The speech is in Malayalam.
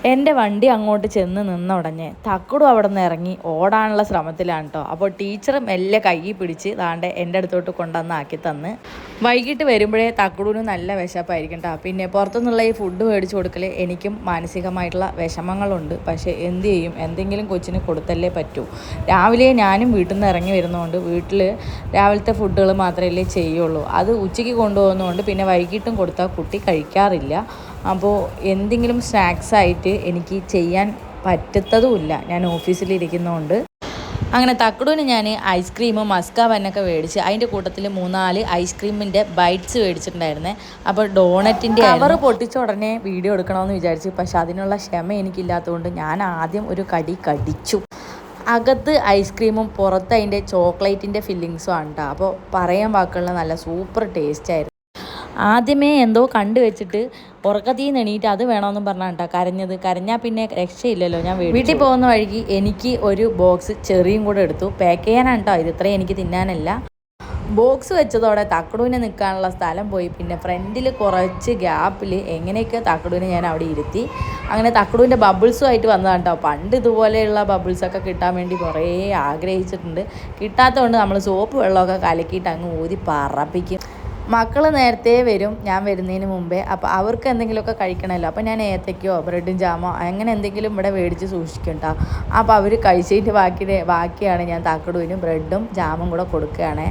എൻ്റെ വണ്ടി അങ്ങോട്ട് ചെന്ന് നിന്ന ഉടനെ തക്കുടും അവിടെ നിന്ന് ഇറങ്ങി ഓടാനുള്ള ശ്രമത്തിലാണ് കേട്ടോ. അപ്പോൾ ടീച്ചർ മെല്ലെ കൈ പിടിച്ച് താണ്ടെ എൻ്റെ അടുത്തോട്ട് കൊണ്ടുവന്ന് ആക്കി തന്ന്. വൈകിട്ട് വരുമ്പോഴേ തക്കുടുവിന് നല്ല വിശപ്പായിരിക്കും കേട്ടോ. പിന്നെ പുറത്തുനിന്നുള്ള ഈ ഫുഡ് മേടിച്ച് കൊടുക്കൽ എനിക്കും മാനസികമായിട്ടുള്ള വിഷമങ്ങളുണ്ട്. പക്ഷേ എന്ത് ചെയ്യും, എന്തെങ്കിലും കൊച്ചിന് കൊടുത്തല്ലേ പറ്റൂ. രാവിലെ ഞാനും വീട്ടിൽ നിന്ന് ഇറങ്ങി വരുന്നതുകൊണ്ട് വീട്ടിൽ രാവിലത്തെ ഫുഡുകൾ മാത്രമല്ലേ ചെയ്യുള്ളൂ. അത് ഉച്ചയ്ക്ക് കൊണ്ടുപോകുന്നതുകൊണ്ട് പിന്നെ വൈകിട്ടും കൊടുത്താൽ കുട്ടി കഴിക്കാറില്ല. അപ്പോൾ എന്തെങ്കിലും സ്നാക്സായിട്ട് എനിക്ക് ചെയ്യാൻ പറ്റത്തതുമില്ല, ഞാൻ ഓഫീസിലിരിക്കുന്നതുകൊണ്ട്. അങ്ങനെ തക്കുടുവിന് ഞാൻ ഐസ്ക്രീമും മസ്കാവന്നൊക്കെ മേടിച്ച് അതിൻ്റെ കൂട്ടത്തിൽ 3-4 ഐസ്ക്രീമിൻ്റെ ബൈറ്റ്സ് മേടിച്ചിട്ടുണ്ടായിരുന്നേ. അപ്പോൾ ഡോണറ്റിൻ്റെ കവറ് പൊട്ടിച്ച ഉടനെ വീഡിയോ എടുക്കണമെന്ന് വിചാരിച്ചു. പക്ഷെ അതിനുള്ള ക്ഷമ എനിക്കില്ലാത്തതുകൊണ്ട് ഞാൻ ആദ്യം ഒരു കടി കടിച്ചു. അകത്ത് ഐസ്ക്രീമും പുറത്ത് അതിൻ്റെ ചോക്ലേറ്റിൻ്റെ ഫില്ലിങ്സും ആണ് കേട്ടോ. അപ്പോൾ പറയാൻ വാക്കുള്ള നല്ല സൂപ്പർ ടേസ്റ്റ് ആയിരുന്നു. ആദ്യമേ എന്തോ കണ്ടു വെച്ചിട്ട് ഉറക്കത്തിൽ നിന്ന് എണീറ്റ് അത് വേണമെന്നും പറഞ്ഞാൽ കേട്ടോ കരഞ്ഞാൽ പിന്നെ രക്ഷയില്ലല്ലോ. ഞാൻ വീട്ടിൽ പോകുന്ന വഴിക്ക് എനിക്ക് ഒരു ബോക്സ് ചെറിയും കൂടെ എടുത്തു. പാക്ക് ചെയ്യാനാണ് കേട്ടോ, ഇത് ഇത്രയും എനിക്ക് തിന്നാനല്ല. ബോക്സ് വെച്ചതോടെ തക്കുടുവിനെ നിൽക്കാനുള്ള സ്ഥലം പോയി. പിന്നെ ഫ്രണ്ടിൽ കുറച്ച് ഗ്യാപ്പിൽ എങ്ങനെയൊക്കെ തക്കുടുവിനെ ഞാൻ അവിടെ ഇരുത്തി. അങ്ങനെ തക്കുടുവിൻ്റെ ബബിൾസുമായിട്ട് വന്നതാണ് കേട്ടോ. പണ്ട് ഇതുപോലെയുള്ള ബബിൾസൊക്കെ കിട്ടാൻ വേണ്ടി കുറേ ആഗ്രഹിച്ചിട്ടുണ്ട്. കിട്ടാത്തതുകൊണ്ട് നമ്മൾ സോപ്പ് വെള്ളമൊക്കെ കലക്കിയിട്ട് അങ്ങ് ഊതി പറപ്പിക്കും. മക്കൾ നേരത്തെ വരും ഞാൻ വരുന്നതിന് മുമ്പേ. അപ്പോൾ അവർക്ക് എന്തെങ്കിലുമൊക്കെ കഴിക്കണമല്ലോ. അപ്പോൾ ഞാൻ ഏത്തയ്ക്കോ ബ്രെഡും ജാമോ അങ്ങനെ എന്തെങ്കിലും ഇവിടെ മേടിച്ച് സൂക്ഷിക്കും കേട്ടോ. അപ്പോൾ അവർ കഴിച്ചതിൻ്റെ ബാക്കിയാണ് ഞാൻ തക്കുടുവിനും ബ്രെഡും ജാമും കൂടെ കൊടുക്കുകയാണേ.